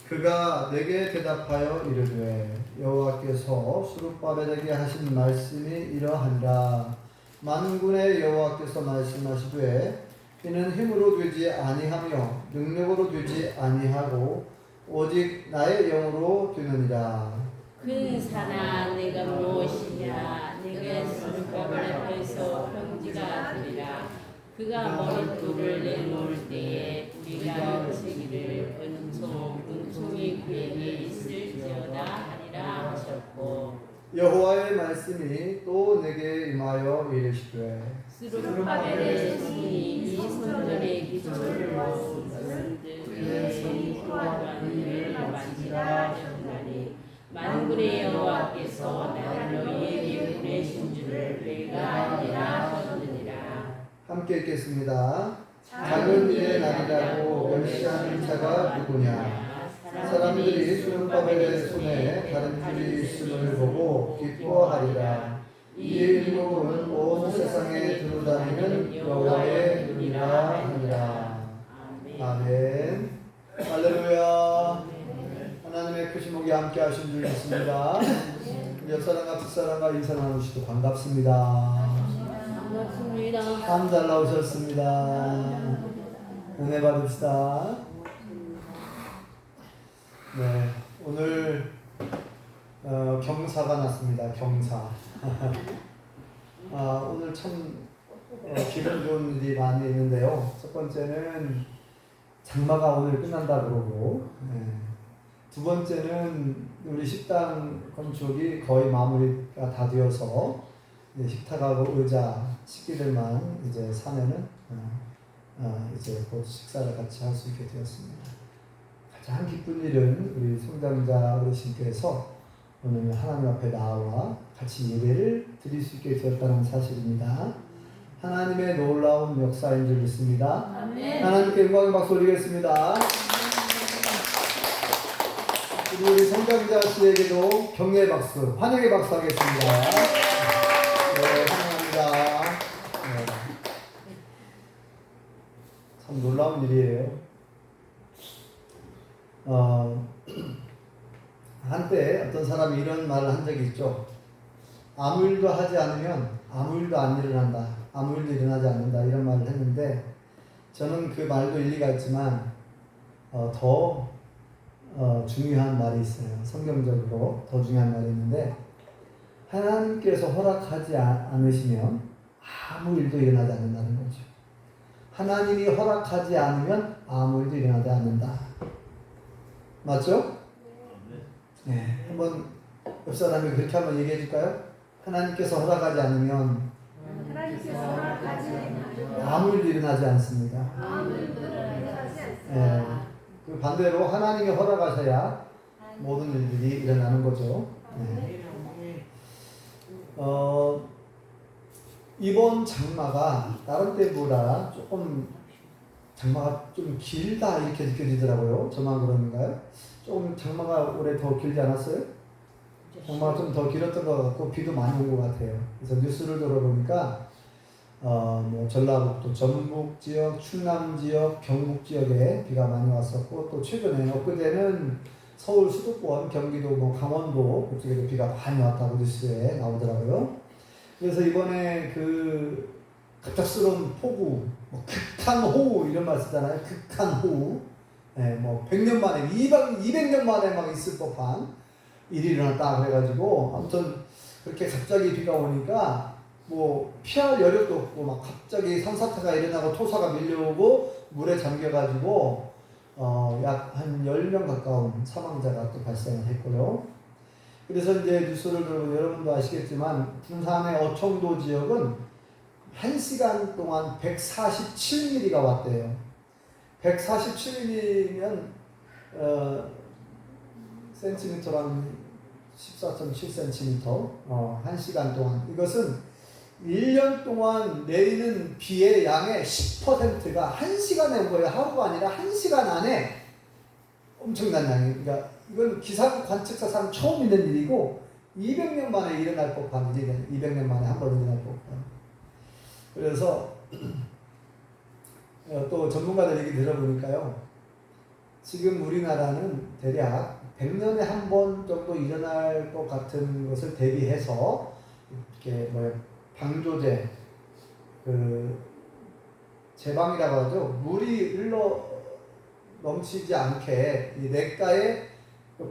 그가 내게 대답하여 이르되 여호와께서 수룹바벨에게 하신 말씀이 이러하니라. 만군의 여호와께서 말씀하시되 이는 힘으로 되지 아니하며 능력으로 되지 아니하고 오직 나의 영으로 되느니라. 근사나 내가 무엇이냐? 내가 수르바벨 앞에서 평지가 되리라. 그가 머릿돌을 내놓을 때에 우리가 거시기를 은총이 그에게 있을지어다 하리라 하셨고, 여호와의 말씀이 또 내게 임하여 이르시되 수르바벨의 손이 이 손전의 기초를 놓은 그의 손이 또한 이를 만지라 하셨나니 만군의 여호와께서 나를 너희에게 보내신 줄을 내가 알리라 하셨느니라. 함께 읽겠습니다. 작은 일의 날이라고 멸시하는 자가 누구냐? 사람들이 수르바벨의 손에 다른 줄이 있음을 보고 기뻐하리라. 이 일목은 온 세상에 두루다니는 여호와의 눈이라 하니라. 아멘. 할렐루야. 하나님의 크신 목이 함께 하신 줄 믿습니다. 옆사람과 뒷사람과 인사 나누시도 반갑습니다. 반갑습니다. 참 잘 나오셨습니다. 은혜 받읍시다. 네, 오늘 경사가 났습니다. 경사. 오늘 참 기분 좋은 일이 많이 있는데요. 첫 번째는 장마가 오늘 끝난다 그러고, 두 번째는 우리 식당 건축이 거의 마무리가 다 되어서 식탁하고 의자, 식기들만 이제 사면은 이제 곧 식사를 같이 할 수 있게 되었습니다. 가장 기쁜 일은 우리 성장자 어르신께서 오늘 하나님 앞에 나와 같이 예배를 드릴 수 있게 되었다는 사실입니다. 하나님의 놀라운 역사인 줄 믿습니다. 아멘. 하나님께 영광의 박수 올리겠습니다. 그리고 우리 성장자 씨에게도 격려의 박수, 환영의 박수 하겠습니다. 네, 환영합니다. 네. 참 놀라운 일이에요. 한때 어떤 사람이 이런 말을 한 적이 있죠. 아무 일도 하지 않으면 아무 일도 안 일어난다. 아무 일도 일어나지 않는다. 이런 말을 했는데 저는 그 말도 일리가 있지만 더 중요한 말이 있어요. 성경적으로 더 중요한 말이 있는데 하나님께서 허락하지 않으시면 아무 일도 일어나지 않는다는 거죠. 하나님이 허락하지 않으면 아무 일도 일어나지 않는다. 맞죠? 네. 한번 옆 사람이 그렇게 한번 얘기해 줄까요? 하나님께서 허락하지 않으면 아무 일도 일어나지 않습니다. 네. 그 반대로 하나님이 허락하셔야 모든 일들이 일어나는 거죠. 네. 이번 장마가 다른 때보다 조금 장마가 좀 길다 이렇게 느껴지더라고요. 저만 그러는가요? 조금 장마가 올해 더 길지 않았어요? 장마가 좀 더 길었던 것 같고 비도 많이 온 것 같아요. 그래서 뉴스를 들어보니까 뭐 전라북도, 전북 지역, 충남 지역, 경북 지역에 비가 많이 왔었고 또 최근에 엊그제는 서울 수도권, 경기도, 뭐 강원도 그쪽에도 비가 많이 왔다고 뉴스에 나오더라고요. 그래서 이번에 그 갑작스러운 폭우, 뭐 극한 호우 이런 말 쓰잖아요. 극한 호우. 네, 뭐 100년 만에, 200년 만에 막 있을 법한 일이 일어났다 그래가지고 아무튼 그렇게 갑자기 비가 오니까 뭐 피할 여력도 없고 막 갑자기 산사태가 일어나고 토사가 밀려오고 물에 잠겨가지고 약 한 10명 가까운 사망자가 또 발생을 했고요. 그래서 이제 뉴스를 들으면 여러분도 아시겠지만 군산의 어청도 지역은 1시간 동안 147mm가 왔대요. 147mm면 센티미터랑 14.7cm 1시간 동안. 이것은 1년 동안 내리는 비의 양의 10%가 1시간에 온 거예요. 하루가 아니라 1시간 안에 엄청난 양이. 그러니까 이건 기상 관측사상 처음 있는 일이고 200년 만에 일어날 법한 일이에요. 200년 만에 한 번 일어날 법한. 그래서 또 전문가들 얘기 들어보니까요. 지금 우리나라는 대략 100년에 한 번 정도 일어날 것 같은 것을 대비해서 이렇게 방조제, 제방이라고 하죠. 물이 흘러 넘치지 않게 이 냇가에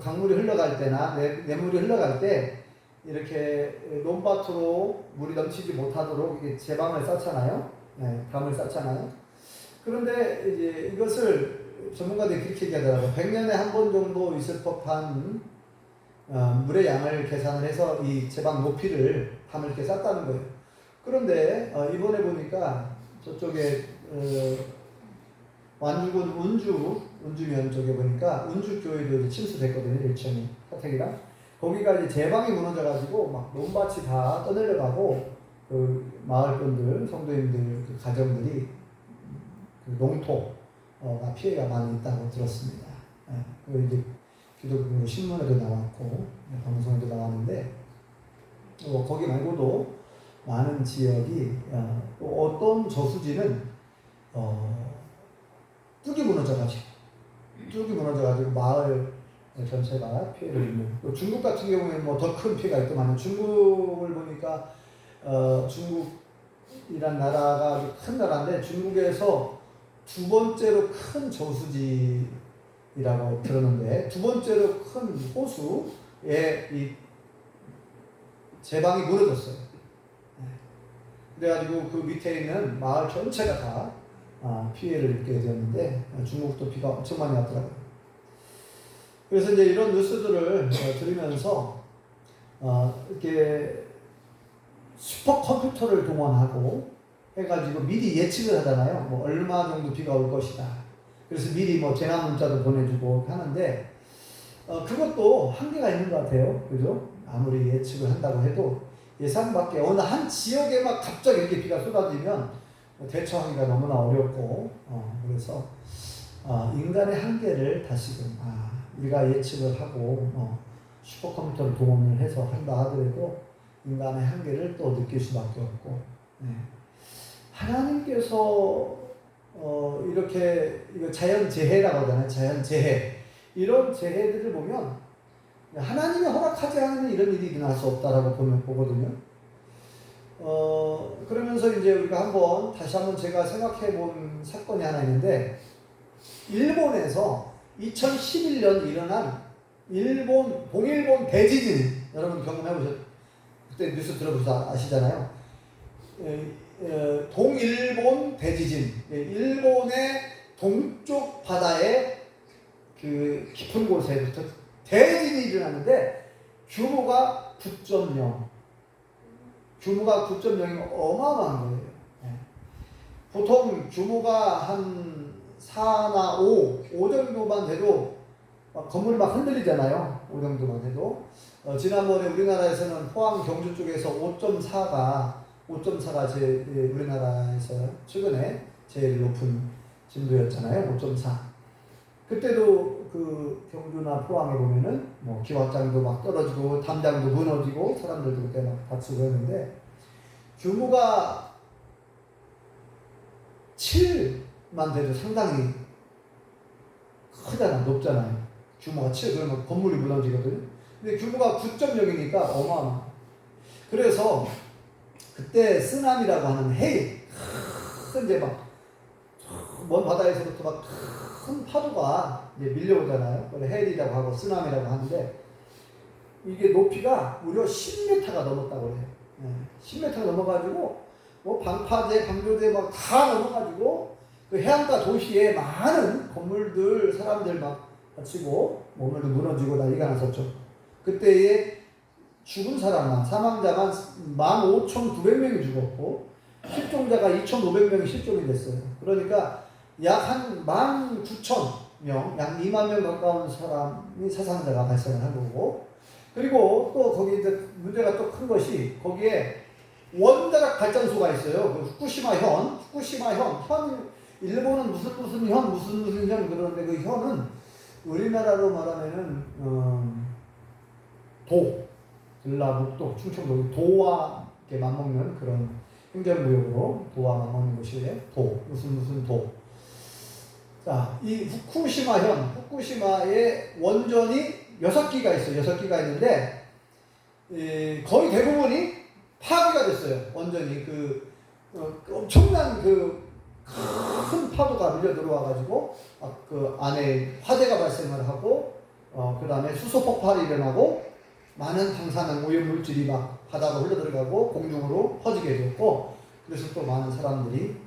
강물이 흘러갈 때나 냇물이 흘러갈 때 이렇게 논밭으로 물이 넘치지 못하도록 이게 제방을 쌓잖아요. 네, 담을 쌓잖아요. 그런데 이제 이것을 전문가들이 그렇게 얘기하더라고요. 100년에 한 번 정도 있을 법한 물의 양을 계산을 해서 이 제방 높이를 담을 이렇게 쌓다는 거예요. 그런데 이번에 보니까 저쪽에 완주군 운주면 쪽에 보니까 운주교회도 이제 침수됐거든요. 일천이 사택이랑 거기가 이제 제방이 무너져가지고 막 논밭이 다 떠내려가고 그 마을 분들 성도님들 그 가정들이 그 농토가 피해가 많이 있다고 들었습니다. 그 이제 기독교 신문에도 나왔고 방송에도 나왔는데 거기 말고도 많은 지역이 또 어떤 저수지는 뚝이 무너져가지고 마을 전체가 피해를 입는. 또 중국 같은 경우에는 뭐 더 큰 피해가 있더만 중국을 보니까 중국이란 나라가 아주 큰 나라인데 중국에서 두 번째로 큰 저수지라고 들었는데 두 번째로 큰 호수에 이 제방이 무너졌어요. 그래가지고 그 밑에 있는 마을 전체가 다 피해를 입게 되었는데 중국도 비가 엄청 많이 왔더라고요. 그래서 이제 이런 뉴스들을 들으면서 이렇게 슈퍼컴퓨터를 동원하고 해가지고 미리 예측을 하잖아요. 뭐 얼마 정도 비가 올 것이다. 그래서 미리 뭐 재난 문자도 보내주고 하는데 그것도 한계가 있는 것 같아요. 그죠? 아무리 예측을 한다고 해도 예상 밖에 어느 한 지역에만 갑자기 이렇게 비가 쏟아지면 대처하기가 너무나 어렵고 그래서 인간의 한계를 다시금 우리가 예측을 하고 슈퍼컴퓨터를 동원을 해서 한다 하더라도 인간의 한계를 또 느낄 수밖에 없고 하나님께서 이렇게 이거 자연재해라고 하잖아요. 자연재해 이런 재해들을 보면 하나님이 허락하지 않으면 이런 일이 일어날 수 없다라고 보거든요. 그러면서 이제 우리가 다시 한번 제가 생각해 본 사건이 하나 있는데, 일본에서 2011년 일어난 동일본 대지진, 여러분 경험해 보셨죠? 그때 뉴스 들어보셔서 아시잖아요. 동일본 대지진, 일본의 동쪽 바다의 그 깊은 곳에부터 대지진이 일어났는데 규모가 9.0. 규모가 9.0이면 어마어마한 거예요. 보통 규모가 한 4나 5 정도만 돼도 건물이 막 흔들리잖아요. 5 정도만 해도. 지난번에 우리나라에서는 포항 경주 쪽에서 5.4가 우리나라에서 최근에 제일 높은 진도였잖아요. 5.4. 그때도 그 경주나 포항에 보면은 뭐 기와장도 막 떨어지고 담장도 무너지고 사람들도 그때 막 다치고 했는데, 규모가 7만 돼도 상당히 크잖아, 높잖아요. 규모가 7, 그러면 건물이 무너지거든요. 근데 규모가 9.0이니까 어마어마. 그래서 그때 쓰나미라고 하는 해일, 이제 막 먼 바다에서부터 막 큰 파도가 이제 밀려오잖아요. 그걸 해일이라고 하고 쓰나미라고 하는데, 이게 높이가 무려 10m가 넘었다고 해요. 10m가 넘어가지고 뭐 방파제, 방조제 막 다 넘어가지고 그 해안가 도시에 많은 건물들, 사람들 막 다치고 건물도 무너지고 난리가 났었죠. 그때에 죽은 사람만, 사망자만 15,900명이 죽었고 실종자가 2,500명이 실종이 됐어요. 그러니까 약 한 19,000명, 약 2만 명 가까운 사람이 사상자가 발생을 한 거고, 그리고 또 거기 이제 문제가 또 큰 것이 거기에 원자력 발전소가 있어요. 그 후쿠시마현, 일본은 무슨 현 그러는데 그 현은 우리나라로 말하면은 전라북도, 충청도 도와 이렇게 맞먹는 그런 행정구역으로 도와 맞먹는 곳이에요. 무슨 도. 자, 이 후쿠시마에 원전이 6기가 있어요. 6기가 있는데 거의 대부분이 파괴가 됐어요. 원전이 엄청난 큰 파도가 밀려 들어와가지고 그 안에 화재가 발생을 하고 그 다음에 수소 폭발이 일어나고 많은 방사능 오염 물질이 막 바다로 흘러 들어가고 공중으로 퍼지게 되었고 그래서 또 많은 사람들이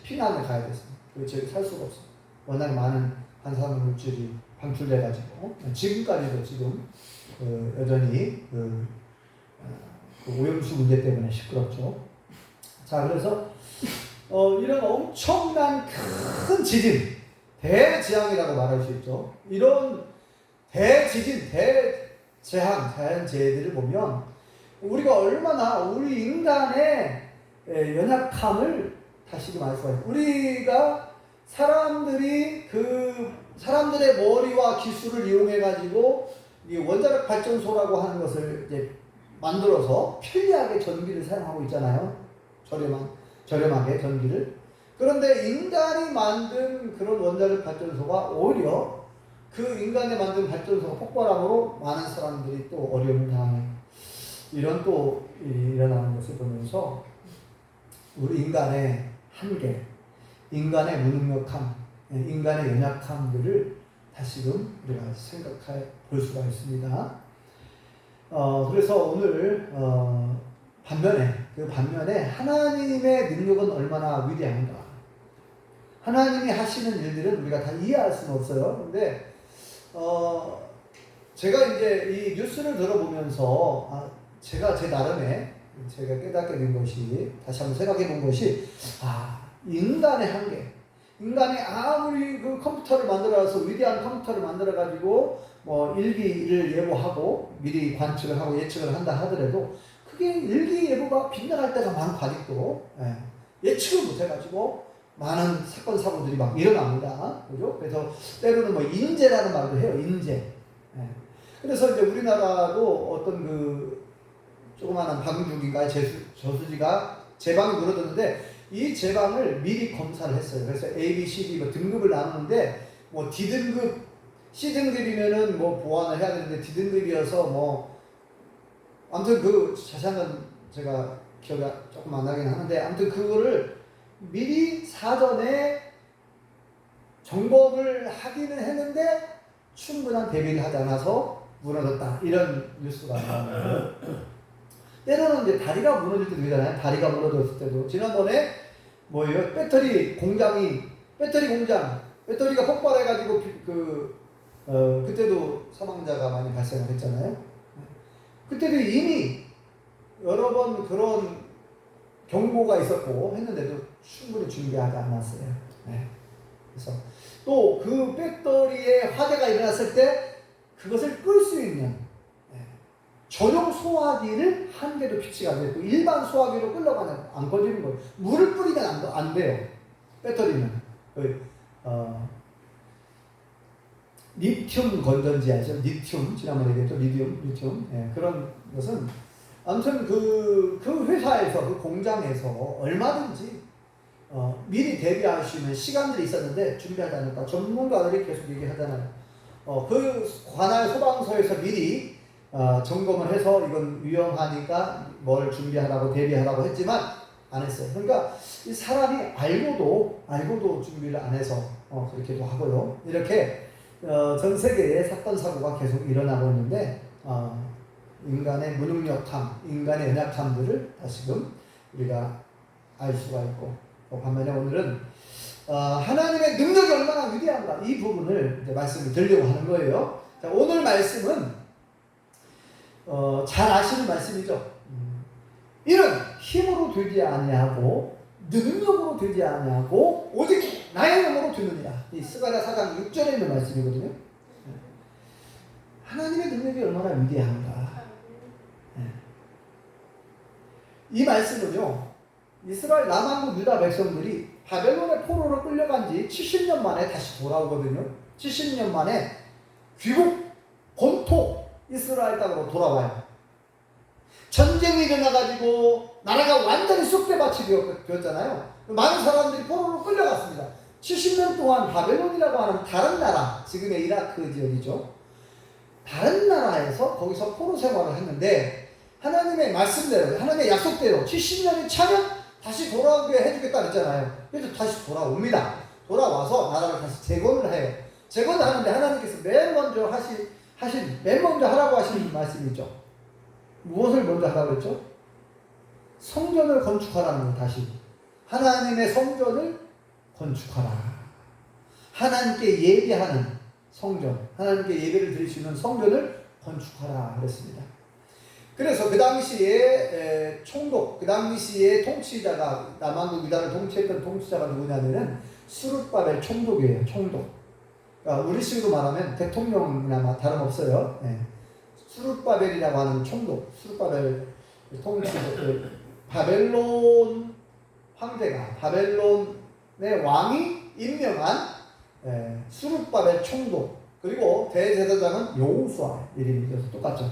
피난을 가야 됐습니다. 저기 살 수가 없어요. 워낙 많은 방사능 물질이 방출돼가지고 지금까지도 지금 여전히 그 오염수 문제 때문에 시끄럽죠. 자, 그래서 이런 엄청난 큰 지진, 대재앙이라고 말할 수 있죠. 이런 대지진, 대재앙, 자연재해들을 보면 우리가 얼마나 우리 인간의 연약함을 다시금 알 수가 있어요. 우리가 사람들의 머리와 기술을 이용해가지고 이 원자력 발전소라고 하는 것을 이제 만들어서 편리하게 전기를 사용하고 있잖아요. 저렴하게 전기를. 그런데 인간이 만든 그런 원자력 발전소가 오히려 그 인간이 만든 발전소가 폭발함으로 많은 사람들이 또 어려움을 당하는 이런 또 일어나는 것을 보면서 우리 인간의 한계, 인간의 무능력함, 인간의 연약함들을 다시금 우리가 생각해 볼 수가 있습니다. 그래서 오늘 반면에 하나님의 능력은 얼마나 위대한가. 하나님이 하시는 일들은 우리가 다 이해할 수는 없어요. 근데 제가 이제 이 뉴스를 들어보면서 제가 제 나름의 제가 깨닫게 된 것이 다시 한번 생각해 본 것이 인간의 한계. 인간이 아무리 그 컴퓨터를 만들어서 위대한 컴퓨터를 만들어 가지고 뭐 일기를 예보하고 미리 관측을 하고 예측을 한다 하더라도 그게 일기예보가 빗나갈 때가 많고 아직도 예측을 못 해가지고 많은 사건 사고들이 막 일어납니다. 그죠? 그래서 때로는 뭐 인재라는 말도 해요. 인재. 그래서 이제 우리나라도 어떤 그 조그마한 방중기가 저수지가 제방이 물어졌는데 이 제방을 미리 검사를 했어요. 그래서 A, B, C, D 뭐 등급을 나누는데 뭐 D등급, C등급이면은 뭐 보완을 해야 되는데 D등급이어서 뭐 아무튼 그 자세한 건 제가 기억이 조금 안 나긴 하는데 아무튼 그거를 미리 사전에 점검을 하기는 했는데 충분한 대비를 하지 않아서 무너졌다. 이런 뉴스가 나와요. 때로는 이제 다리가 무너질 때도 있잖아요. 다리가 무너졌을 때도. 지난번에 뭐예요? 배터리 공장, 배터리가 폭발해가지고 그때도 사망자가 많이 발생을 했잖아요. 그때도 이미 여러 번 그런 경고가 있었고 했는데도 충분히 준비하지 않았어요. 그래서 또 그 배터리에 화재가 일어났을 때 그것을 끌 수 있는 전용 소화기를 한 개도 비치가 안 되고 일반 소화기로 끌러가는 안 꺼지는 거예요. 물을 뿌리면 안 돼요. 배터리는 리튬 건전지 아시죠? 리튬 지난번에 얘기했죠. 리튬 그런 것은 아무튼 그 회사에서 그 공장에서 얼마든지 미리 대비할 수 있는 시간들이 있었는데 준비하지 않았다. 전문가들이 계속 얘기하잖아요. 그 관할 소방서에서 미리 점검을 해서 이건 위험하니까 뭘 준비하라고 대비하라고 했지만 안 했어요. 그러니까 이 사람이 알고도 준비를 안 해서 그렇게도 하고요. 이렇게 전 세계에 사건 사고가 계속 일어나고 있는데 인간의 무능력함, 인간의 연약함들을 다시금 우리가 알 수가 있고 반면에 오늘은 하나님의 능력이 얼마나 위대한가 이 부분을 이제 말씀을 드리려고 하는 거예요. 자, 오늘 말씀은 잘 아시는 말씀이죠. 이는 힘으로 되지 아니하고 능력으로 되지 아니하고 오직 나의 영으로 되느니라. 이 스가랴 4장 6절에 있는 말씀이거든요. 하나님의 능력이 얼마나 위대한가. 이 말씀은요, 이스라엘 남한국 유다 백성들이 바벨론의 포로로 끌려간 지 70년 만에 다시 돌아오거든요. 70년 만에 귀국 본토 이스라엘 땅으로 돌아와요. 전쟁이 일어나가지고 나라가 완전히 쑥대밭이 되었잖아요. 많은 사람들이 포로로 끌려갔습니다. 70년 동안 바벨론이라고 하는 다른 나라, 지금의 이라크 지역이죠. 다른 나라에서 거기서 포로 생활을 했는데 하나님의 말씀대로, 하나님의 약속대로 70년이 차면 다시 돌아오게 해주겠다 그랬잖아요. 그래서 다시 돌아옵니다. 돌아와서 나라를 다시 재건을 해요. 재건을 하는데 하나님께서 맨 먼저 하라고 하신 말씀이죠. 무엇을 먼저 하라고 했죠? 성전을 건축하라는 거. 다시 하나님의 성전을 건축하라. 하나님께 예배하는 성전, 하나님께 예배를 드릴 수 있는 성전을 건축하라 그랬습니다. 그래서 그 당시에 총독, 그 당시에 통치자가, 남한국 유다를 통치했던 통치자가 누구냐면은 수르바벨 총독이에요. 총독. 그러니까 우리식으로 말하면 대통령이나 다름없어요. 네. 수르바벨이라고 하는 총독, 수르바벨 통치자, 바벨론 황제가, 바벨론의 왕이 임명한 수르바벨 총독, 그리고 대제사장은 여호수아 이름이 똑같죠.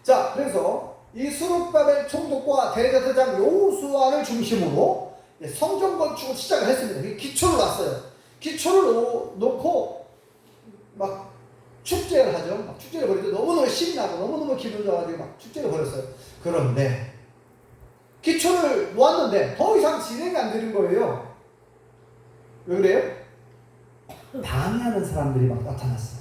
자, 그래서 이 수르바벨 총독과 대제사장 여호수아를 중심으로 성전 건축을 시작을 했습니다. 기초를 놨어요. 기초를 놓고 막 축제를 하죠. 막 축제를 벌이죠. 너무너무 신나고 너무너무 기분 좋아가지고 막 축제를 벌였어요. 그런데 기초를 놓았는데 더 이상 진행이 안 되는 거예요. 왜 그래요? 방해하는 사람들이 막 나타났어.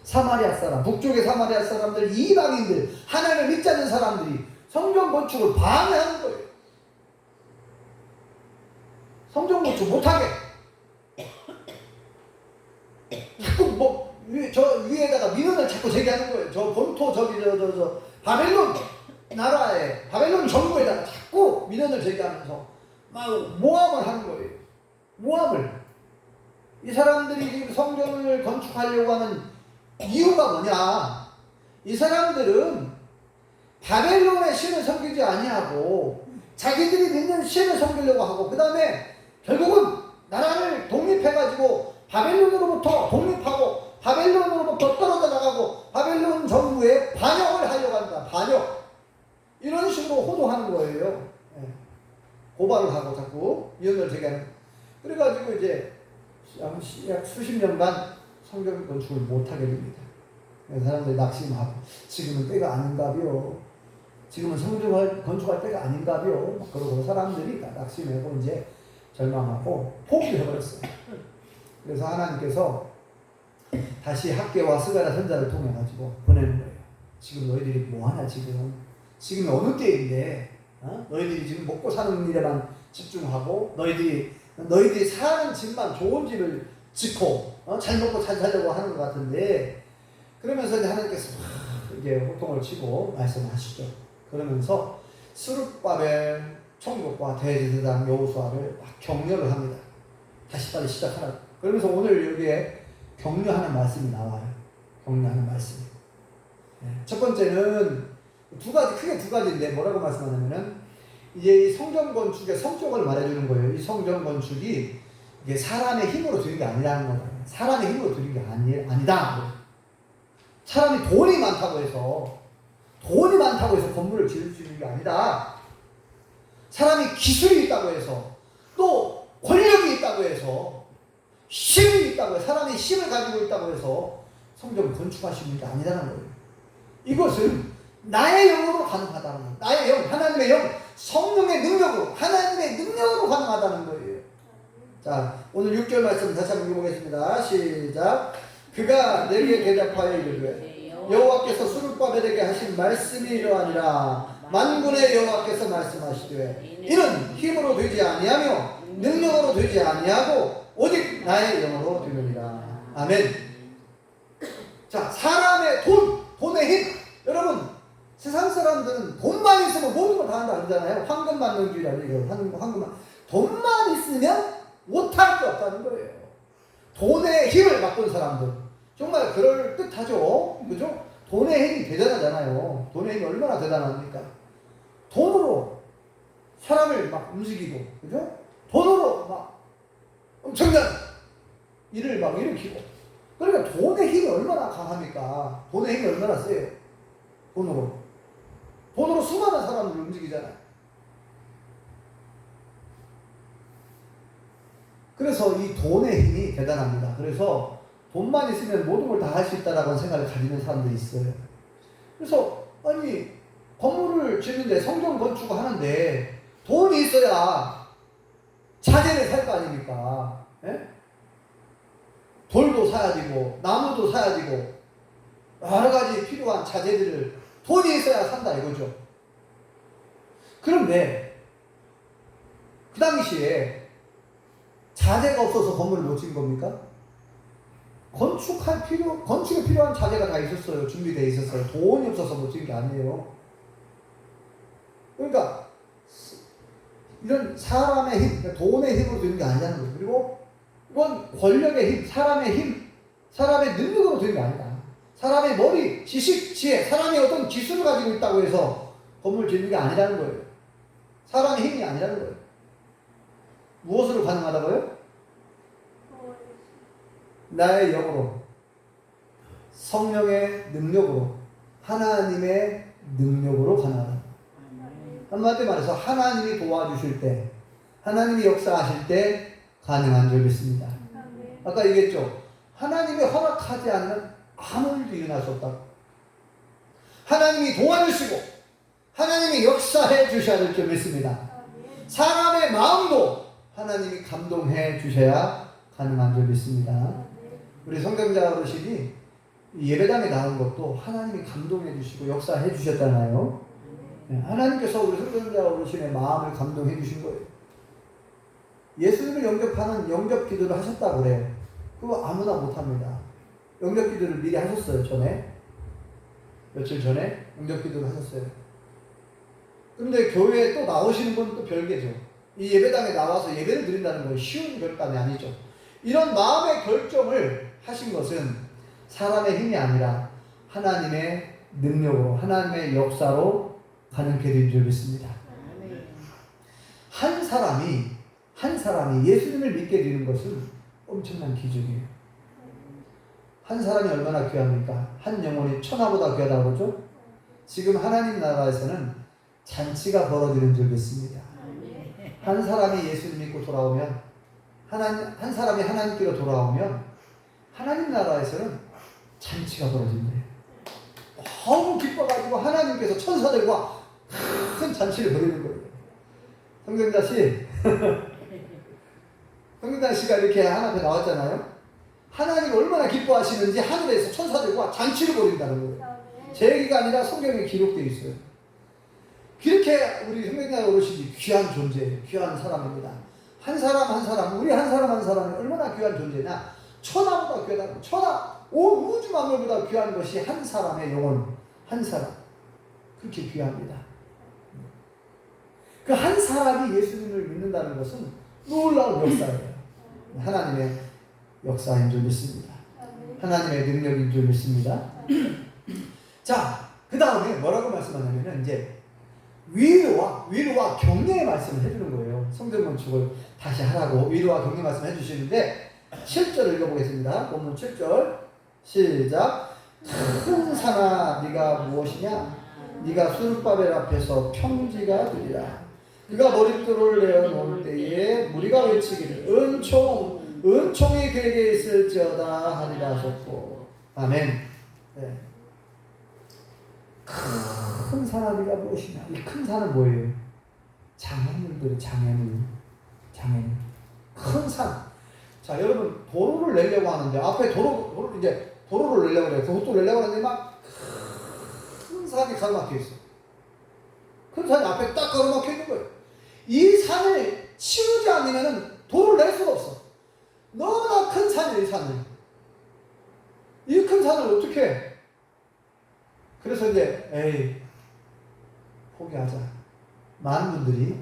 사마리아 사람, 북쪽의 사마리아 사람들, 이방인들, 하나님을 믿지 않는 사람들이 성전 건축을 방해하는 거예요. 성전 건축 못하게. 자꾸 저 위에다가 민원을 자꾸 제기하는 거예요. 저 본토 저 바벨론 나라에, 바벨론 정부에다가 자꾸 민원을 제기하면서 막 모함을 하는 거예요. 모함을. 이 사람들이 지금 성전을 건축하려고 하는 이유가 뭐냐? 이 사람들은 바벨론의 신을 섬기지 아니하고 자기들이 믿는 신을 섬기려고 하고, 그 다음에 결국은 나라를 독립해가지고 바벨론으로부터 독립하고 바벨론으로부터 떨어져 나가고 바벨론 정부에 반역을 하려고 한다. 반역. 이런 식으로 호도하는 거예요. 고발을 하고 자꾸 위헌을 제기하는. 그래가지고 이제 약 수십 년간 성전 건축을 못하게 됩니다. 사람들이 낙심하고, 지금은 때가 아닌가벼. 지금은 성전 건축할 때가 아닌가벼. 그러고 사람들이 낙심하고 이제 절망하고 포기해버렸어요. 그래서 하나님께서 다시 학개와 스가랴 선자를 통해 가지고 보내는 거예요. 지금 너희들이 뭐하냐 지금. 지금 어느 때인데 너희들이 지금 먹고 사는 일에만 집중하고 너희들이 사는 집만 좋은 집을 짓고 잘 먹고 잘 살려고 하는 것 같은데, 그러면서 이제 하나님께서 이제 호통을 치고 말씀하시죠. 그러면서 수르바벨 총독과 대제사장 여호수아를 막 격려를 합니다. 다시 빨리 시작하라. 그러면서 오늘 여기에 격려하는 말씀이 나와요. 격려하는 말씀. 첫 번째는 크게 두 가지인데 뭐라고 말씀하냐면은 이제 이 성전 건축의 성격을 말해주는 거예요. 이 성전 건축이 이게 사람의 힘으로 드린 게 아니라는 거다. 사람의 힘으로 드린 게 아니다. 사람이 돈이 많다고 해서 건물을 지을 수 있는 게 아니다. 사람이 기술이 있다고 해서, 또 권력이 있다고 해서, 힘이 있다고 해서, 사람이 힘을 가지고 있다고 해서 성전을 건축할 수 있는 게 아니라는 거예요. 이것은 나의 영으로 가능하다는 거예요. 나의 영, 하나님의 영, 성령의 능력으로, 하나님의 능력으로 가능하다는 거예요. 자, 오늘 6절 말씀 다시 한번 읽어보겠습니다. 시작. 그가 내게 대답하여 이르되 여호와께서 수르바벨에게 하신 말씀이 이러하니라. 만군의 여호와께서 말씀하시되 이는 힘으로 되지 아니하며 능력으로 되지 아니하고 오직 나의 영으로 되느니라. 아멘. 자, 사람의 돈의 힘. 여러분, 세상 사람들은 돈만 있으면 모든 걸 다 한다 그러잖아요. 황금 만능주의 아니에요. 황금만. 돈만 있으면 못할 게 없다는 거예요. 돈의 힘을 바꾼 사람들. 정말 그럴 듯하죠. 그죠? 돈의 힘이 대단하잖아요. 돈의 힘이 얼마나 대단합니까? 돈으로 사람을 막 움직이고, 그죠? 돈으로 막 엄청난 일을 막 일으키고. 그러니까 돈의 힘이 얼마나 강합니까? 돈의 힘이 얼마나 세요? 돈으로. 돈으로 수많은 사람을 움직이잖아요. 그래서 이 돈의 힘이 대단합니다. 그래서 돈만 있으면 모든 걸 다 할 수 있다라고 생각을 가지는 사람들이 있어요. 그래서 아니 건물을 짓는데 성경 건축을 하는데 돈이 있어야 자재를 살 거 아닙니까? 예? 돌도 사야 되고 나무도 사야 되고 여러 가지 필요한 자재들을 돈이 있어야 산다 이거죠. 그런데 그 당시에 자재가 없어서 건물을 못 지은 겁니까? 건축에 필요한 자재가 다 있었어요. 준비되어 있었어요. 돈이 없어서 못 지은 게 아니에요. 그러니까 이런 사람의 힘, 돈의 힘으로 되는 게 아니라는 거예요. 그리고 이건 권력의 힘, 사람의 힘, 사람의 능력으로 되는 게 아니다. 사람의 머리, 지식, 지혜, 사람이 어떤 기술을 가지고 있다고 해서 건물 짓는 게 아니라는 거예요. 사람의 힘이 아니라는 거예요. 무엇으로 가능하다고요? 나의 영으로, 성령의 능력으로, 하나님의 능력으로 가능하다. 한마디로 말해서 하나님이 도와주실 때, 하나님이 역사하실 때 가능한 줄 믿습니다. 아까 얘기했죠. 하나님이 허락하지 않는 아무 일도 일어날 수 없다. 하나님이 도와주시고 하나님이 역사해 주셔야 될 줄 믿습니다. 사람의 마음도 하나님이 감동해 주셔야 가능한 줄 믿습니다. 우리 성경자 어르신이 예배당에 나온 것도 하나님이 감동해 주시고 역사해 주셨잖아요. 하나님께서 우리 성경자 어르신의 마음을 감동해 주신 거예요. 예수님을 영접하는 영접 기도를 하셨다고 그래요. 그거 아무나 못합니다. 영접 기도를 미리 하셨어요. 전에 며칠 전에 영접 기도를 하셨어요. 그런데 교회에 또 나오시는 건 또 별개죠. 이 예배당에 나와서 예배를 드린다는 건 쉬운 결단이 아니죠. 이런 마음의 결정을 하신 것은 사람의 힘이 아니라 하나님의 능력으로, 하나님의 역사로 가능케 된 줄 믿습니다. 한 사람이 예수님을 믿게 되는 것은 엄청난 기적이에요. 한 사람이 얼마나 귀합니까? 한 영혼이 천하보다 귀하다고 그러죠? 지금 하나님 나라에서는 잔치가 벌어지는 줄 믿습니다. 한 사람이 예수를 믿고 돌아오면, 한 사람이 하나님께로 돌아오면 하나님 나라에서는 잔치가 벌어진대요. 너무 기뻐가지고 하나님께서 천사들과 큰 잔치를 벌이는 거예요. 성경자 씨가 이렇게 하나 앞에 나왔잖아요. 하나님이 얼마나 기뻐하시는지 하늘에서 천사들과 잔치를 벌인다는 거예요. 제 얘기가 아니라 성경에 기록되어 있어요. 그렇게 우리 성경자 어르신이 귀한 존재예요. 귀한 사람입니다. 한 사람, 우리 한 사람이 얼마나 귀한 존재냐. 천하보다 귀하다. 온 우주 만물보다 귀한 것이 한 사람의 영혼, 한 사람. 그렇게 귀합니다. 그 한 사람이 예수님을 믿는다는 것은 놀라운 역사예요. 하나님의 역사인 줄 믿습니다. 하나님의 능력인 줄 믿습니다. 자, 그 다음에 뭐라고 말씀하냐면 이제 위로와 격려의 말씀을 해주는 거예요. 성전 건축을 다시 하라고 위로와 격려 말씀을 해주시는데 7절 읽어보겠습니다. 본문 7절 시작. 큰 산아 네가 무엇이냐? 네가 수르바벨 앞에서 평지가 되리라. 그가 머릿돌을 내어놓을 때에 무리가 외치기를 은총이 그에게 있을지어다 하리라 하셨고. 아멘. 네. 큰 산아 네가 무엇이냐? 이 큰 산은 뭐예요? 장애물들이 장애물. 큰 산. 자, 여러분 도로를 내려고 하는데 앞에 도로를 내려고 그래요. 그것도 내려고 하는데 막 큰 산이 가로막혀 있어. 큰 산이 앞에 딱 가로막혀 있는 거예요. 이 산을 치우지 않으면 도로를 낼 수가 없어. 너무나 큰 산이에요, 이 산을. 이 큰 산을 어떻게 해? 그래서 이제 포기하자. 많은 분들이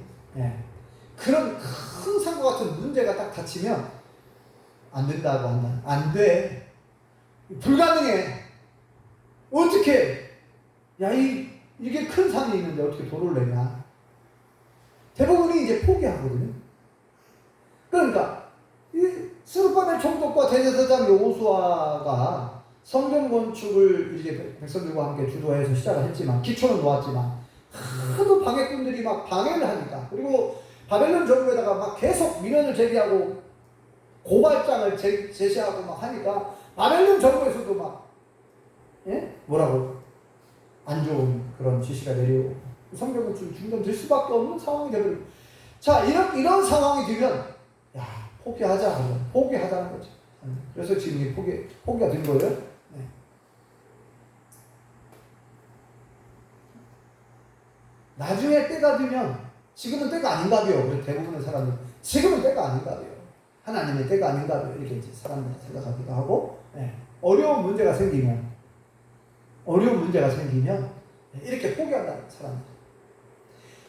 그런 큰 산과 같은 문제가 딱 닥치면 안 된다고 한다. 안 돼. 불가능해. 어떻게? 야, 이게 큰 산이 있는데 어떻게 도로를 내냐? 대부분이 이제 포기하거든요. 그러니까 이 스룹바벨 총독과 대제사장 여호수아가 성전 건축을 이제 백성들과 함께 주도해서 시작을 했지만 기초는 놓았지만 하도 방해꾼들이 막 방해를 하니까, 그리고 바벨론 정부에다가 막 계속 민원을 제기하고 고발장을 제시하고 막 하니까 바벨론 정부에서도 막 뭐라고 안 좋은 그런 지시가 내려오고 성경은 중단될 수밖에 없는 상황이 되버리고, 자 이런 상황이 되면 야 포기하자는 거죠. 그래서 지금 이 포기가 된 거예요. 네. 나중에 때가 되면 지금은 때가 아닌가 봐요. 그래서 대부분의 사람들 지금은 때가 아닌가 봐요. 하나님의 때가 아닌가 봐요. 이렇게 이제 사람들이 생각하기도 하고, 네. 어려운 문제가 생기면 이렇게 포기한다는 사람들.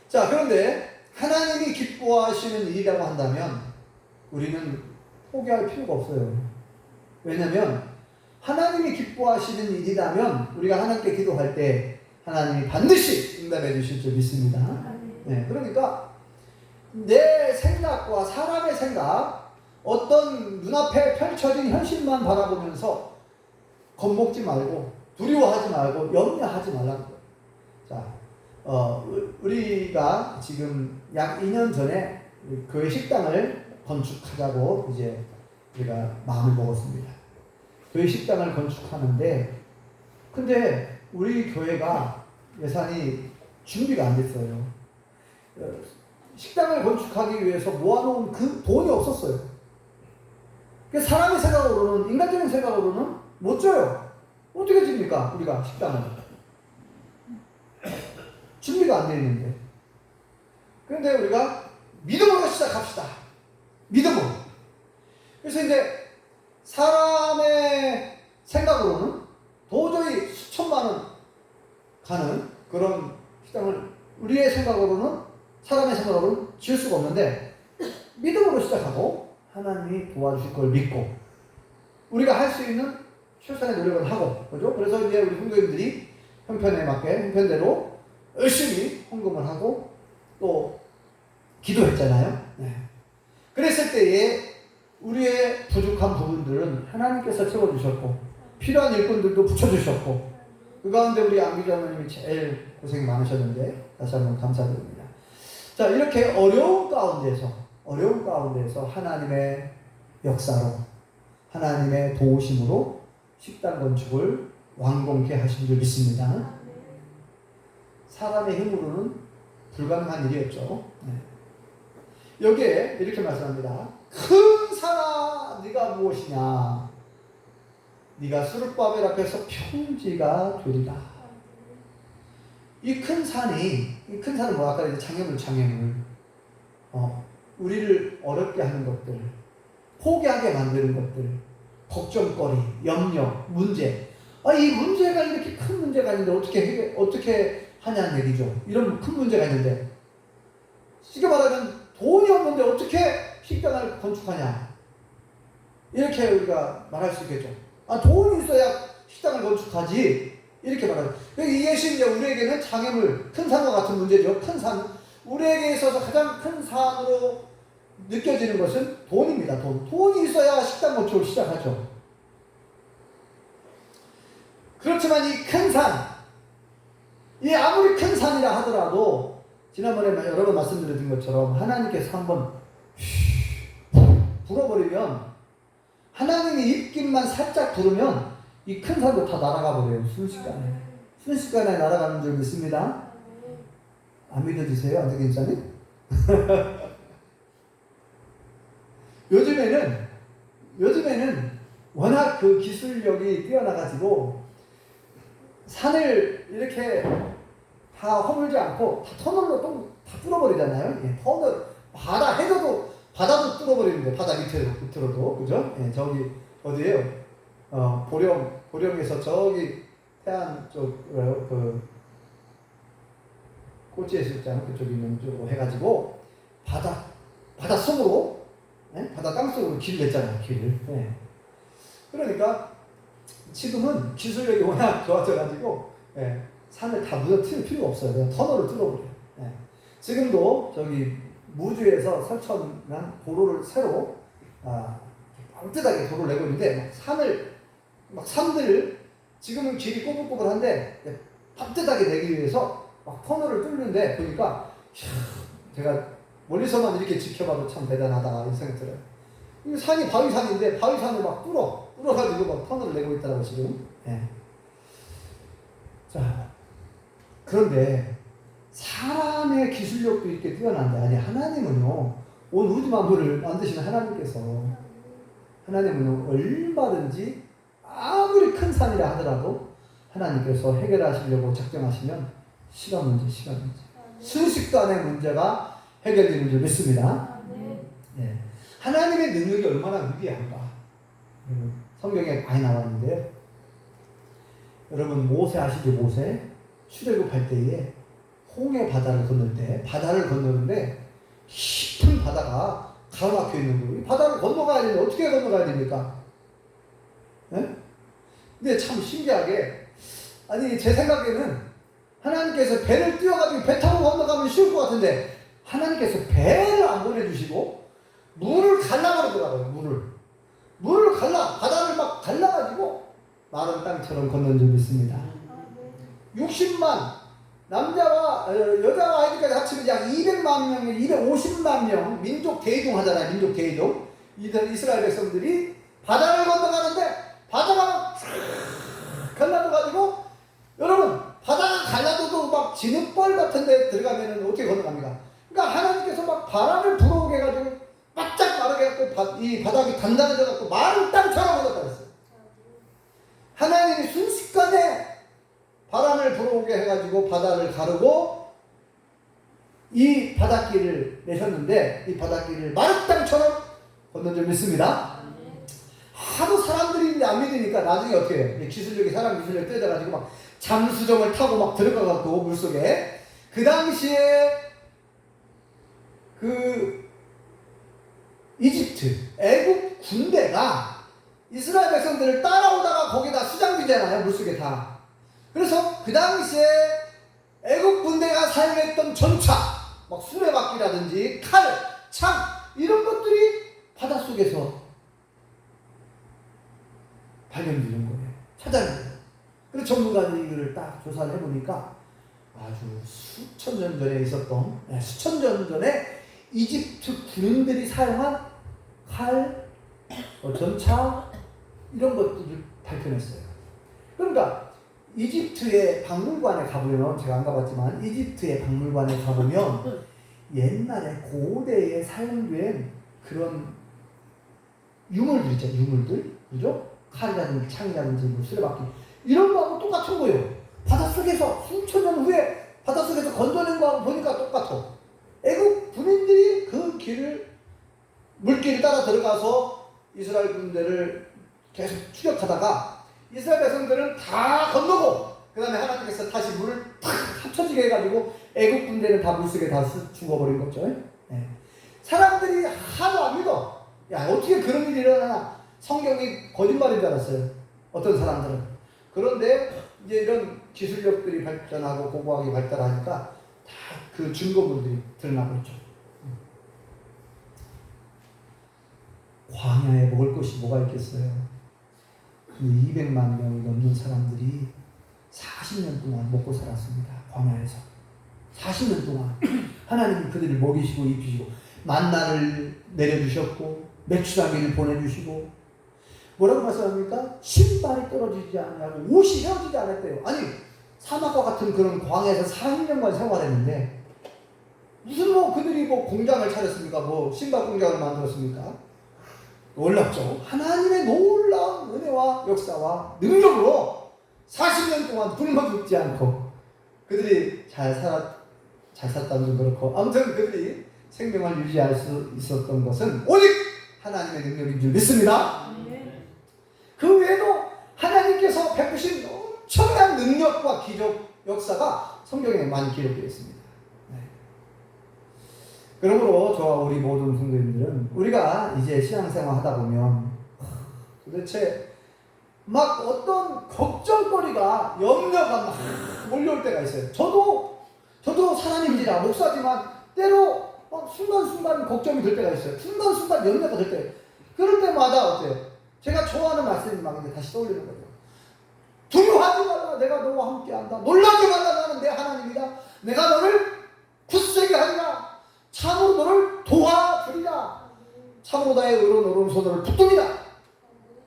자, 그런데 하나님이 기뻐하시는 일이라고 한다면 우리는 포기할 필요가 없어요. 왜냐하면 하나님이 기뻐하시는 일이라면 우리가 하나님께 기도할 때 하나님이 반드시 응답해 주실 줄 믿습니다. 네, 그러니까 내 생각과 사람의 생각, 어떤 눈앞에 펼쳐진 현실만 바라보면서 겁먹지 말고 두려워하지 말고 염려하지 말라는 거예요. 자, 우리가 지금 약 2년 전에 교회 식당을 건축하자고 이제 우리가 마음을 먹었습니다. 교회 식당을 건축하는데, 근데 우리 교회가 예산이 준비가 안 됐어요. 식당을 건축하기 위해서 모아놓은 그 돈이 없었어요. 사람의 생각으로는, 인간적인 생각으로는 못 줘요. 어떻게 줍니까? 우리가 식당을. 준비가 안 되어 있는데. 그런데 우리가 믿음으로 시작합시다. 믿음으로. 그래서 이제 사람의 생각으로는 도저히 수천만 원 가는 그런 식당을 우리의 생각으로는, 사람의 생각으로는 지을 수가 없는데, 믿음으로 시작하고 하나님이 도와주실 걸 믿고 우리가 할 수 있는 최선의 노력을 하고, 그죠? 그래서 이제 우리 성도님들이 형편에 맞게 형편대로 열심히 헌금을 하고 또 기도했잖아요. 네. 그랬을 때에 우리의 부족한 부분들은 하나님께서 채워주셨고 필요한 일꾼들도 붙여주셨고, 그 가운데 우리 안기자님이 제일 고생이 많으셨는데 다시 한번 감사드립니다. 자, 이렇게 어려운 가운데서 하나님의 역사로, 하나님의 도우심으로 식당 건축을 완공케 하신 줄 믿습니다. 사람의 힘으로는 불가능한 일이었죠. 네. 여기에 이렇게 말씀합니다. 큰 산아 네가 무엇이냐, 네가 스룹바벨 앞에서 평지가 되리라. 이 큰 산은 뭐 아까 이제 장애물 우리를 어렵게 하는 것들, 포기하게 만드는 것들, 걱정거리, 염려, 문제. 이 문제가 이렇게 큰 문제가 있는데 어떻게 하냐는 얘기죠. 이런 큰 문제가 있는데, 쉽게 말하면 돈이 없는데 어떻게 식당을 건축하냐, 이렇게 우리가 말할 수 있겠죠. 돈이 있어야 식당을 건축하지, 이렇게 말하죠. 이것이 이제 우리에게는 장애물, 큰 산과 같은 문제죠. 큰 산. 우리에게 있어서 가장 큰 산으로 느껴지는 것은 돈입니다. 돈이 있어야 식당 건축을 시작하죠. 그렇지만 이 큰 산, 이 아무리 큰 산이라 하더라도 지난번에 여러 번 말씀드린 것처럼 하나님께서 한번 불어버리면, 하나님이 입김만 살짝 부르면 이 큰 산도 다 날아가 버려요. 순식간에 날아가는 줄 믿습니다. 안 믿어지세요? 안 되겠잖아요? 요즘에는 워낙 그 기술력이 뛰어나가지고 산을 이렇게 다 허물지 않고 다 터널로 다 뚫어버리잖아요. 예, 터널, 바다도 뚫어버리는데, 바다 밑으로도, 그죠? 예, 저기 어디에요? 보령에서 저기 태안 쪽, 꼬치해수욕장 그쪽에 있는 쪽으로 해가지고 바다 속으로, 바다 땅속으로 길을 냈잖아요. 길을. 예. 그러니까 지금은 기술력이 워낙 좋아져가지고 산을 다 무너뜨릴 필요가 없어요. 그냥 터널을 뚫어버려요. 지금도 저기 무주에서 설천한 도로를 새로 뻥끗하게 도로를 내고 있는데, 산들 지금은 길이 꼬불꼬불한데 뻥끗하게 내기 위해서 막 터널을 뚫는데 보니까 제가 멀리서만 이렇게 지켜봐도 참 대단하다 이 생각이 들어요. 이 산이 바위산인데 바위산을 막 뚫어가지고 막 터널을 내고 있더라고 지금. 예. 자, 그런데 사람의 기술력도 이렇게 뛰어난데 아니 하나님은요 온 우주 만물을 만드신 하나님께서 하나님은 얼마든지 아무리 큰 산이라 하더라도 하나님께서 해결하시려고 작정하시면 시간 문제 수식간의 문제가 해결되는 줄 믿습니다. 네. 하나님의 능력이 얼마나 위대한가 성경에 많이 나왔는데요. 여러분 모세 아시죠? 모세 출애굽할 때에 홍해 바다를 건널 때 바다를 건너는데 깊은 바다가 가로막혀 있는 거예요. 이 바다를 건너가야 되는데 어떻게 건너가야 됩니까? 네? 근데 참 신기하게 아니 제 생각에는 하나님께서 배를 띄워가지고 배 타고 건너가면 쉬울 것 같은데 하나님께서 배를 안 보내주시고 물을 갈라버리더라고요. 물을 바다를 막 갈라가지고 마른 땅처럼 건넌 적이 있습니다. 60만 남자와 여자와 아이들까지 합치면 약 200만 명, 250만 명 민족 대이동 하잖아요. 민족 대이동. 이스라엘 백성들이 바다를 건너가는데 바다가 갈라져가지고 여러분 바다가 갈라져도 막 진흙벌 같은 데 들어가면 어떻게 건너갑니까? 그러니까 하나님께서 막 바람을 불어오게 해가지고 바짝 마르게 해갖고 이 바닥이 단단해져갖고 마른 땅처럼 건넜다 그랬어요. 하나님이 순식간에 바람을 불어오게 해가지고 바다를 가르고 이 바닷길을 내셨는데 이 바닷길을 마른 땅처럼 건넌 줄 믿습니다. 하도 사람들이 안 믿으니까 나중에 어떻게 해요? 기술력이 사람 기술력이 떼져가지고 막 잠수정을 타고 막 들어가갖고 물속에 그 당시에 그 이집트 애국 군대가 이스라엘 백성들을 따라오다가 거기다 수장비잖아요. 물속에 다. 그래서 그 당시에 애국 군대가 사용했던 전차 막 수레바퀴라든지 칼, 창 이런 것들이 바닷속에서 발견되는 거예요. 찾아낸 거예요. 그래서 전문가들이 이거를 딱 조사를 해보니까 아주 수천 년 전에 있었던 수천 년 전에 이집트 군인들이 사용한 칼, 전차 이런 것들을 밝혀냈어요. 그러니까 이집트의 박물관에 가보면 제가 안 가봤지만 이집트의 박물관에 가보면 옛날에 고대에 사용된 그런 유물들 있죠. 유물들 그죠? 칼이라든지 창이라든지 뭐 수레바퀴 이런 거하고 똑같은 거예요. 바닷속에서 수천 년 후에 바닷속에서 건져낸 거하고 보니까 똑같아. 애국 군인들이 그 물길을 따라 들어가서 이스라엘 군대를 계속 추격하다가 이스라엘 백성들은 다 건너고 그 다음에 하나님께서 다시 물을 탁 합쳐지게 해가지고 애국 군대는 다 물속에 다 죽어버린 거죠. 네. 사람들이 하도 안 믿어. 야 어떻게 그런 일이 일어나나. 성경이 거짓말인 줄 알았어요. 어떤 사람들은. 그런데 이제 이런 기술력들이 발전하고 고고하게 발달하니까 다 그 증거물들이 드러나고 있죠. 광야에 먹을 것이 뭐가 있겠어요. 200만 명이 넘는 사람들이 40년 동안 먹고 살았습니다. 광야에서 40년 동안 하나님이 그들을 먹이시고 입히시고 만나를 내려주셨고 맥주라기를 보내주시고 뭐라고 말씀합니까? 신발이 떨어지지 않냐고 옷이 헤어지지 않았대요. 아니 사막과 같은 그런 광야에서 40년간 생활했는데 무슨 뭐 그들이 뭐 공장을 차렸습니까? 뭐 신발 공장을 만들었습니까? 놀랍죠. 하나님의 놀라운 은혜와 역사와 능력으로 40년 동안 굶어 죽지 않고 그들이 잘 살았다는 건 그렇고 아무튼 그들이 생명을 유지할 수 있었던 것은 오직 하나님의 능력인 줄 믿습니다. 그 외에도 하나님께서 베푸신 엄청난 능력과 기적 역사가 성경에 많이 기록되어 있습니다. 그러므로 저와 우리 모든 성도님들은 우리가 이제 신앙생활 하다 보면 도대체 막 어떤 걱정거리가 염려가 막 몰려올 때가 있어요. 저도 사람인지라 목사지만 때로 막 순간순간 걱정이 될 때가 있어요. 순간순간 염려가 될 때. 그럴 때마다 어때요? 제가 좋아하는 말씀이 막 이제 다시 떠올리는 거죠. 두려워하지 말라. 내가 너와 함께한다. 놀라지 말라. 나는 내 하나님이다. 내가 너를 굳세게 하리라. 참으로 너를 도와주리라. 참으로 나의 의로운 오른손 너를 붙듭니다.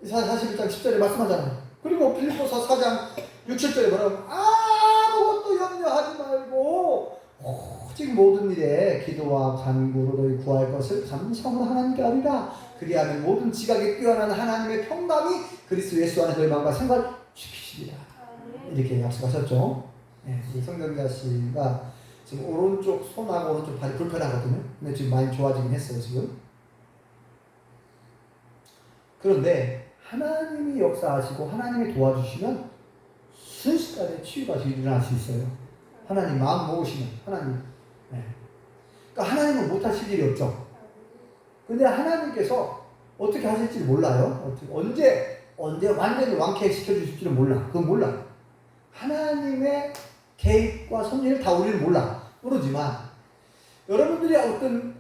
이사야 41장 10절에 말씀하잖아요. 그리고 빌립보서 4장 6, 7절에 뭐라고? 아무것도 염려하지 말고 오직 모든 일에 기도와 간구로 너희 구할 것을 감사함으로 하나님께 아뢰라. 그리하면 모든 지각에 뛰어난 하나님의 평강이 그리스도 예수 안에서 너희 마음과 생각을 지키시리라. 이렇게 약속하셨죠. 네, 이 성경자 씨가 지금 오른쪽 손하고 오른쪽 발이 불편하거든요. 근데 지금 많이 좋아지긴 했어요 지금. 그런데 하나님이 역사하시고 하나님이 도와주시면 순식간에 치유가 일어날 수 있어요. 하나님 마음 먹으시면 하나님. 네. 그러니까 하나님은 못하실 일이 없죠. 근데 하나님께서 어떻게 하실지 몰라요. 언제 완전히 완쾌시켜 주실지는 몰라. 그건 몰라. 하나님의 계획과 섭리를 다 우리는 몰라. 모르지만 여러분들이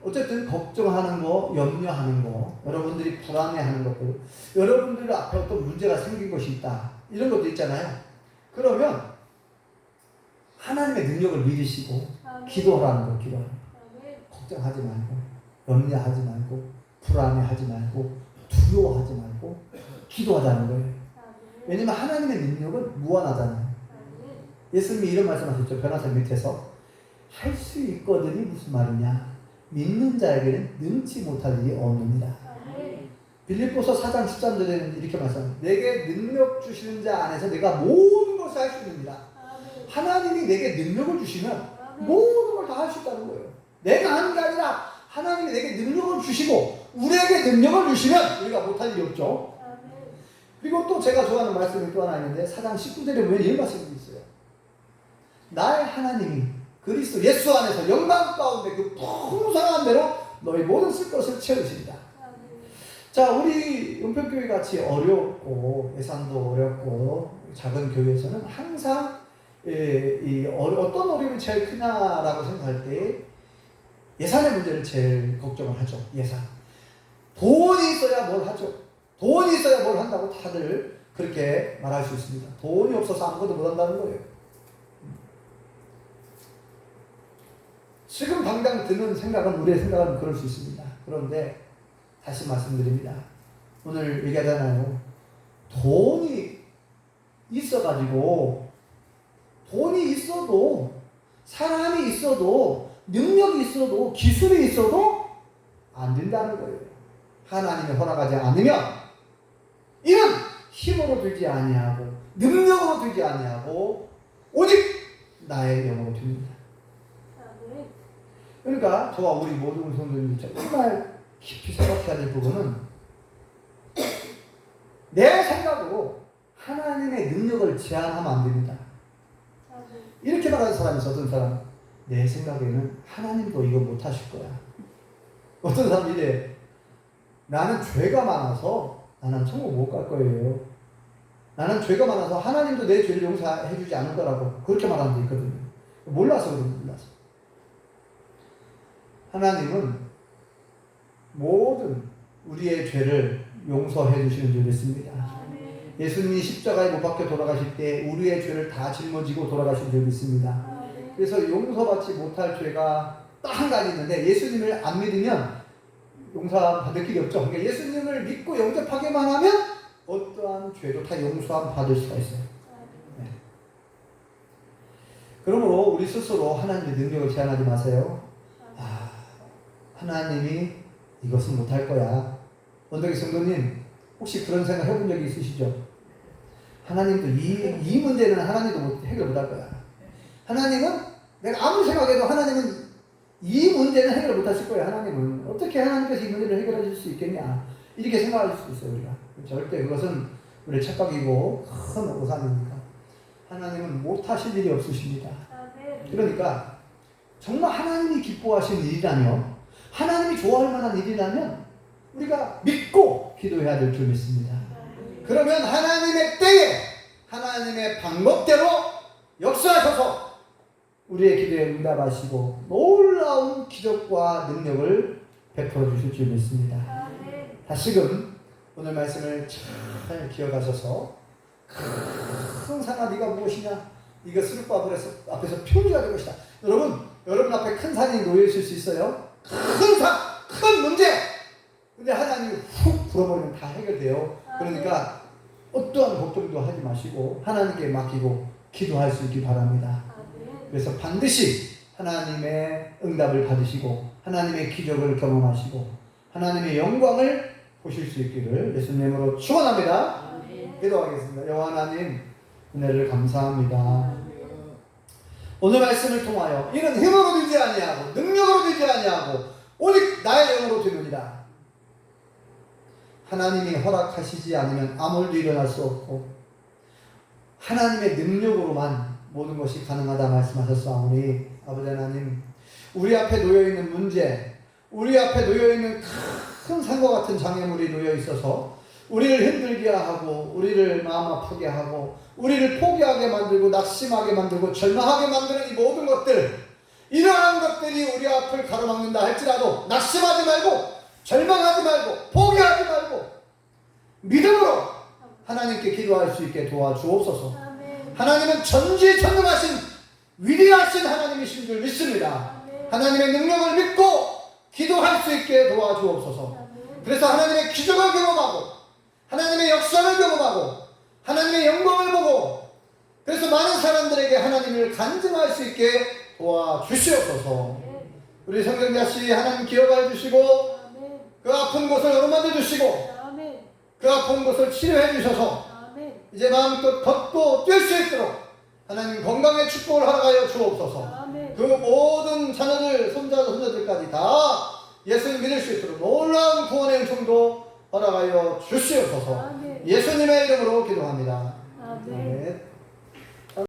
어쨌든 걱정하는 거, 염려하는 거, 여러분들이 불안해하는 것들, 여러분들 앞에 어떤 문제가 생긴 것이 있다. 이런 것도 있잖아요. 그러면 하나님의 능력을 믿으시고 기도하라는 거예요. 기도하는 거. 걱정하지 말고, 염려하지 말고, 불안해하지 말고, 두려워하지 말고 기도하자는 거예요. 왜냐면 하나님의 능력은 무한하잖아요. 예수님이 이런 말씀하셨죠. 변화서 밑에서 할 수 있거든이 무슨 말이냐? 믿는 자에게는 능치 못할 일이 없느니라. 빌립보서 4장 13절에는 이렇게 말씀합니다. 내게 능력 주시는 자 안에서 내가 모든 것을 할 수 있느니라. 하나님이 내게 능력을 주시면 모든 걸 다 할 수 있다는 거예요. 내가 하는 게 아니라 하나님이 내게 능력을 주시고 우리에게 능력을 주시면 우리가 못할 일이 없죠. 그리고 또 제가 좋아하는 말씀이 또 하나 있는데 4장 19절에 보면 이런 말씀이 있어요. 나의 하나님이 그리스도 예수 안에서 영광 가운데 그 풍성한 대로 너희 모든 쓸 것을 채우십니다. 자, 우리 은평교회 같이 어렵고 예산도 어렵고 작은 교회에서는 항상 어떤 어려움이 제일 크냐라고 생각할 때 예산의 문제를 제일 걱정을 하죠. 예산. 돈이 있어야 뭘 하죠. 돈이 있어야 뭘 한다고 다들 그렇게 말할 수 있습니다. 돈이 없어서 아무것도 못 한다는 거예요. 지금 당장 드는 생각은 우리의 생각은 그럴 수 있습니다. 그런데 다시 말씀드립니다. 오늘 얘기하잖아요. 돈이 있어가지고 돈이 있어도 사람이 있어도 능력이 있어도 기술이 있어도 안 된다는 거예요. 하나님이 허락하지 않으면 이는 힘으로 되지 아니하고 능력으로 되지 아니하고 오직 나의 영으로 됩니다. 그러니까 저와 우리 모든 성도님이 정말 깊이 생각해야 될 부분은 내 생각으로 하나님의 능력을 제한하면 안 됩니다. 이렇게 말하는 사람이 있어. 어떤 사람 내 생각에는 하나님도 이거 못하실 거야. 어떤 사람이 이래. 나는 죄가 많아서 나는 천국 못 갈 거예요. 나는 죄가 많아서 하나님도 내 죄를 용서해 주지 않을 거라고 그렇게 말하는 데 있거든요. 몰라서 그런 몰라서. 하나님은 모든 우리의 죄를 용서해 주시는 줄 믿습니다. 예수님이 십자가에 못 박혀 돌아가실 때 우리의 죄를 다 짊어지고 돌아가신 줄 믿습니다. 그래서 용서받지 못할 죄가 딱 한 가지 있는데 예수님을 안 믿으면 용서받을 길이 없죠. 그러니까 예수님을 믿고 영접하기만 하면 어떠한 죄도 다 용서함 받을 수가 있어요. 네. 그러므로 우리 스스로 하나님의 능력을 제한하지 마세요. 하나님이 이것은 못할 거야. 원덕이 성도님 혹시 그런 생각 해본 적이 있으시죠? 하나님도 이 문제는 하나님도 해결 못할 거야. 하나님은 내가 아무리 생각해도 하나님은 이 문제는 해결 못하실 거야. 하나님은 어떻게 하나님께서 이 문제를 해결해 줄 수 있겠냐 이렇게 생각할 수 있어요. 우리가 절대 그것은 우리의 착각이고 큰 오산입니다. 하나님은 못하실 일이 없으십니다. 그러니까 정말 하나님이 기뻐하시는 일이라며 하나님이 좋아할 만한 일이라면 우리가 믿고 기도해야 될 줄 믿습니다. 그러면 하나님의 때에 하나님의 방법대로 역사하셔서 우리의 기도에 응답하시고 놀라운 기적과 능력을 베풀어 주실 줄 믿습니다. 다시금 오늘 말씀을 잘 기억하셔서 큰 산아 네가 무엇이냐? 네가 스룹바벨 앞에서 표리가 될 것이다. 여러분 앞에 큰 산이 놓여 있을 수 있어요. 큰 산, 큰 문제. 근데 하나님이 훅 불어버리면 다 해결돼요. 그러니까 어떠한 걱정도 하지 마시고 하나님께 맡기고 기도할 수 있기 바랍니다. 그래서 반드시 하나님의 응답을 받으시고 하나님의 기적을 경험하시고 하나님의 영광을 보실 수 있기를 예수님으로 축원합니다. 기도하겠습니다. 여호와 하나님 은혜를 감사합니다. 오늘 말씀을 통하여 이는 힘으로 되지 아니하고 능력으로 되지 아니하고 오직 나의 영으로 되느니라. 하나님이 허락하시지 않으면 아무 일도 일어날 수 없고 하나님의 능력으로만 모든 것이 가능하다 말씀하셨사오니 아버지 하나님 우리 앞에 놓여있는 문제 우리 앞에 놓여있는 큰 산과 같은 장애물이 놓여있어서 우리를 힘들게 하고 우리를 마음 아프게 하고 우리를 포기하게 만들고 낙심하게 만들고 절망하게 만드는 이 모든 것들 이러한 것들이 우리 앞을 가로막는다 할지라도 낙심하지 말고 절망하지 말고 포기하지 말고 믿음으로 하나님께 기도할 수 있게 도와주옵소서. 하나님은 전지전능하신 위대하신 하나님이신 줄 믿습니다. 하나님의 능력을 믿고 기도할 수 있게 도와주옵소서. 그래서 하나님의 기적을 경험하고 하나님의 역사를 경험하고 하나님의 영광을 보고 그래서 많은 사람들에게 하나님을 간증할 수 있게 도와주시옵소서. 우리 성경자씨 하나님 기억하여 주시고 그 아픈 곳을 어루만져 주시고 그 아픈 곳을 치료해 주셔서 이제 마음껏 걷고 뛸 수 있도록 하나님 건강의 축복을 허락하여 주옵소서. 그 모든 자녀들 손자들까지 다 예수님 믿을 수 있도록 놀라운 구원의 은총도 허락하여 주시옵소서. 예수님의 이름으로 기도합니다. 아멘.